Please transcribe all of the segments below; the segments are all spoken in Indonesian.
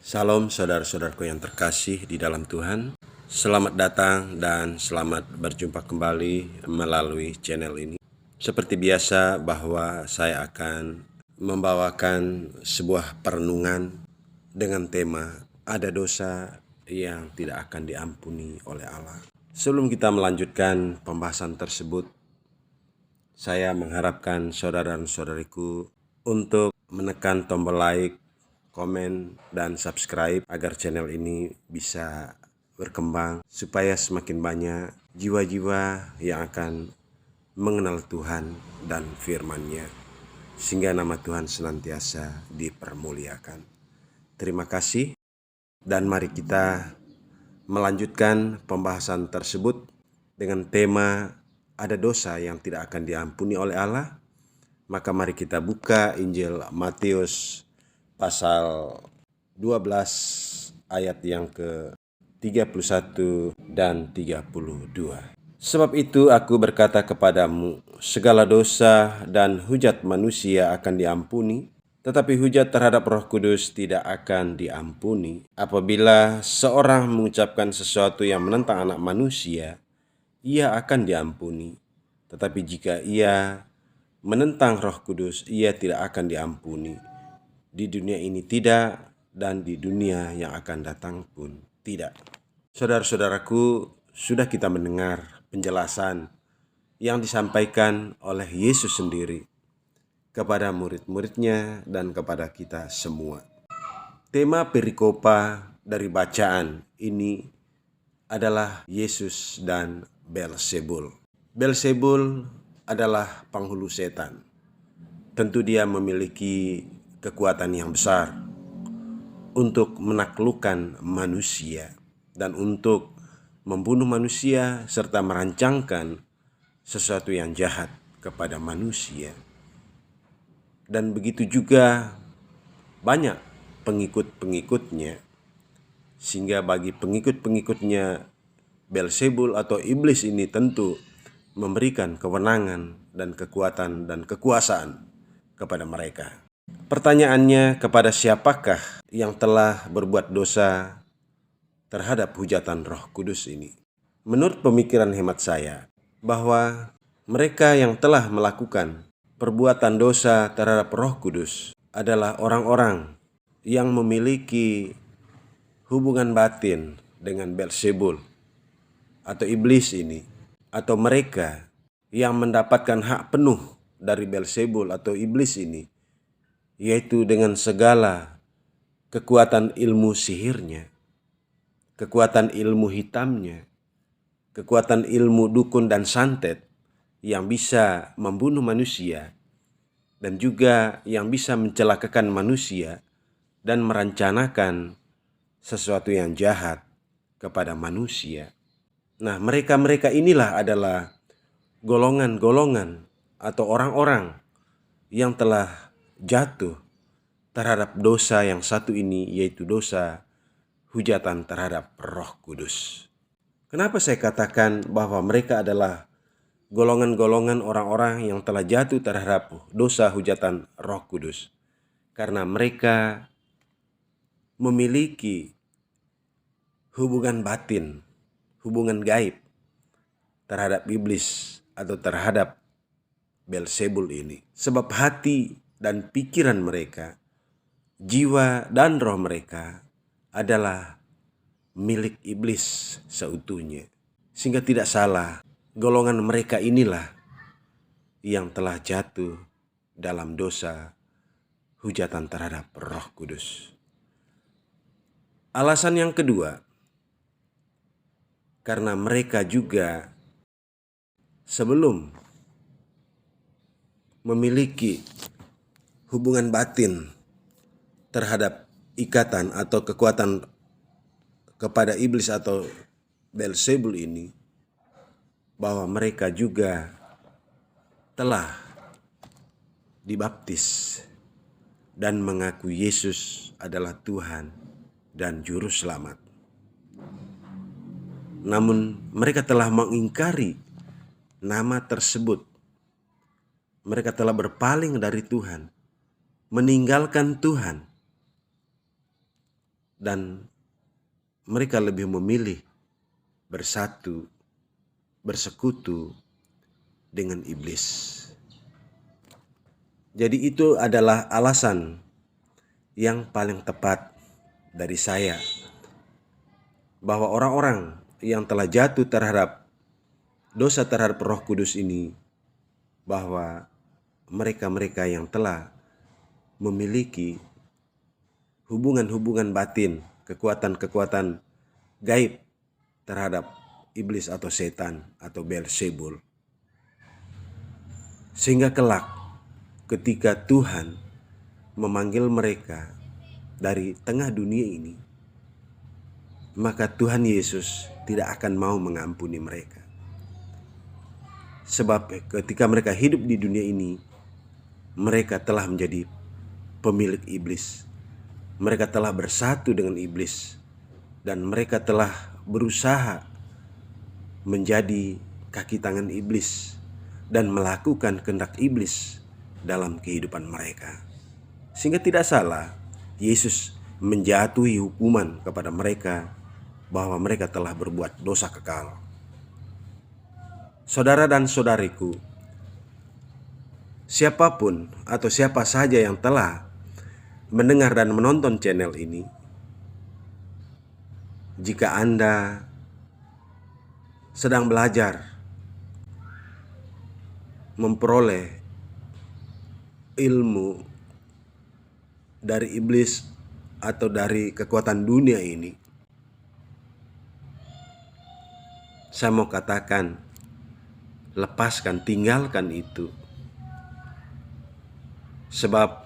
Salam saudara-saudaraku yang terkasih di dalam Tuhan. Selamat datang dan selamat berjumpa kembali melalui channel ini. Seperti biasa bahwa saya akan membawakan sebuah perenungan dengan tema ada dosa yang tidak akan diampuni oleh Allah. Sebelum kita melanjutkan pembahasan tersebut, saya mengharapkan saudara dan saudariku untuk menekan tombol like, komen, dan subscribe agar channel ini bisa berkembang supaya semakin banyak jiwa-jiwa yang akan mengenal Tuhan dan firman-Nya sehingga nama Tuhan senantiasa dipermuliakan. Terima kasih dan mari kita melanjutkan pembahasan tersebut dengan tema ada dosa yang tidak akan diampuni oleh Allah. Maka mari kita buka Injil Matius pasal 12 ayat yang ke-31 dan 32. Sebab itu aku berkata kepadamu, segala dosa dan hujat manusia akan diampuni, tetapi hujat terhadap Roh Kudus tidak akan diampuni. Apabila seorang mengucapkan sesuatu yang menentang anak manusia, ia akan diampuni. Tetapi jika ia menentang Roh Kudus, ia tidak akan diampuni. Di dunia ini tidak, dan di dunia yang akan datang pun tidak. Saudara-saudaraku, sudah kita mendengar penjelasan yang disampaikan oleh Yesus sendiri kepada murid-muridnya dan kepada kita semua. Tema perikopa dari bacaan ini adalah Yesus dan Beelzebul. Beelzebul adalah penghulu setan. Tentu dia memiliki kekuatan yang besar untuk menaklukkan manusia dan untuk membunuh manusia serta merancangkan sesuatu yang jahat kepada manusia. Dan begitu juga banyak pengikut-pengikutnya, sehingga bagi pengikut-pengikutnya Beelzebul atau iblis ini tentu memberikan kewenangan dan kekuatan dan kekuasaan kepada mereka. Pertanyaannya, kepada siapakah yang telah berbuat dosa terhadap hujatan Roh Kudus ini? Menurut pemikiran hemat saya, bahwa mereka yang telah melakukan perbuatan dosa terhadap Roh Kudus adalah orang-orang yang memiliki hubungan batin dengan Beelzebul atau iblis ini, atau mereka yang mendapatkan hak penuh dari Beelzebul atau iblis ini, yaitu dengan segala kekuatan ilmu sihirnya, kekuatan ilmu hitamnya, kekuatan ilmu dukun dan santet yang bisa membunuh manusia dan juga yang bisa mencelakakan manusia dan merencanakan sesuatu yang jahat kepada manusia. Nah, mereka-mereka inilah adalah golongan-golongan atau orang-orang yang telah jatuh terhadap dosa yang satu ini, yaitu dosa hujatan terhadap Roh Kudus. Kenapa saya katakan bahwa mereka adalah golongan-golongan orang-orang yang telah jatuh terhadap dosa hujatan Roh Kudus? Karena mereka memiliki hubungan batin, hubungan gaib terhadap iblis atau terhadap Beelzebul ini. Sebab hati dan pikiran mereka, jiwa dan roh mereka adalah milik iblis seutuhnya. Sehingga tidak salah, golongan mereka inilah yang telah jatuh dalam dosa hujatan terhadap Roh Kudus. Alasan yang kedua, karena mereka juga sebelum memiliki hubungan batin terhadap ikatan atau kekuatan kepada iblis atau Beelzebul ini, bahwa mereka juga telah dibaptis dan mengaku Yesus adalah Tuhan dan Juru Selamat. Namun mereka telah mengingkari nama tersebut. Mereka telah berpaling dari Tuhan, meninggalkan Tuhan. dan mereka lebih memilih bersatu, bersekutu dengan iblis. Jadi itu adalah alasan yang paling tepat dari saya bahwa orang-orang yang telah jatuh terhadap dosa terhadap Roh Kudus ini, bahwa mereka-mereka yang telah memiliki hubungan-hubungan batin, kekuatan-kekuatan gaib terhadap iblis atau setan atau Beelzebul, sehingga kelak ketika Tuhan memanggil mereka dari tengah dunia ini, maka Tuhan Yesus tidak akan mau mengampuni mereka. Sebab ketika mereka hidup di dunia ini, mereka telah menjadi pemilik iblis. Mereka telah bersatu dengan iblis, dan mereka telah berusaha menjadi kaki tangan iblis dan melakukan kehendak iblis dalam kehidupan mereka. Sehingga tidak salah Yesus menjatuhi hukuman kepada mereka bahwa mereka telah berbuat dosa kekal. Saudara dan saudariku, siapapun atau siapa saja yang telah mendengar dan menonton channel ini, jika Anda sedang belajar memperoleh ilmu dari iblis atau dari kekuatan dunia ini, saya mau katakan, lepaskan, tinggalkan itu. Sebab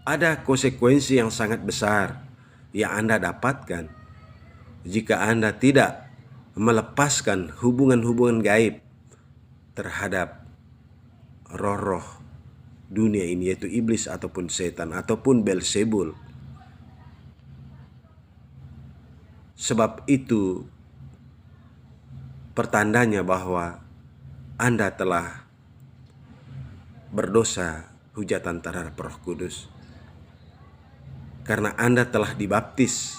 ada konsekuensi yang sangat besar yang Anda dapatkan jika Anda tidak melepaskan hubungan-hubungan gaib terhadap roh-roh dunia ini, yaitu iblis ataupun setan ataupun Beelzebul. Sebab itu pertandanya bahwa Anda telah berdosa hujatan terhadap Roh Kudus, karena Anda telah dibaptis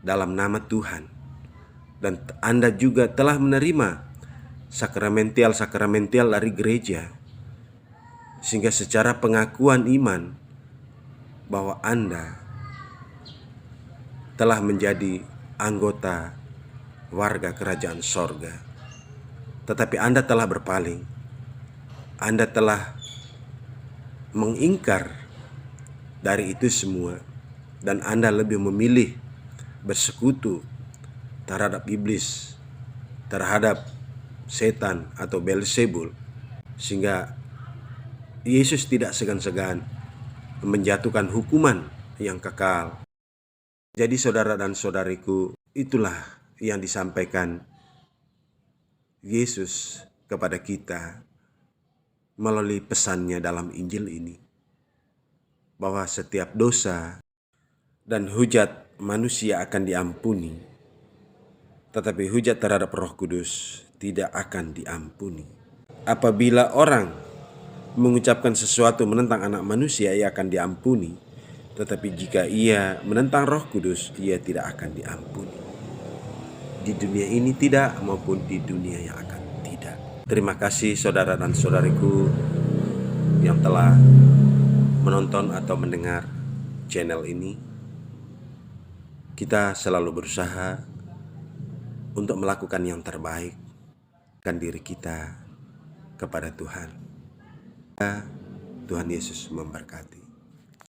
dalam nama Tuhan, dan Anda juga telah menerima sakramental dari gereja, sehingga secara pengakuan iman bahwa Anda telah menjadi anggota warga kerajaan sorga. Tetapi Anda telah berpaling, Anda telah mengingkar dari itu semua, dan Anda lebih memilih bersekutu terhadap iblis, terhadap setan atau Beelzebul, sehingga Yesus tidak segan-segan menjatuhkan hukuman yang kekal. Jadi saudara dan saudariku, itulah yang disampaikan Yesus kepada kita melalui pesannya dalam Injil ini, bahwa setiap dosa dan hujat manusia akan diampuni, tetapi hujat terhadap Roh Kudus tidak akan diampuni. Apabila orang mengucapkan sesuatu menentang anak manusia, ia akan diampuni, tetapi jika ia menentang Roh Kudus, ia tidak akan diampuni. Di dunia ini tidak, maupun di dunia yang akan tidak. Terima kasih saudara dan saudariku yang telah menonton atau mendengar channel ini. Kita selalu berusaha untuk melakukan yang terbaik, kan diri kita kepada Tuhan. Tuhan Yesus memberkati.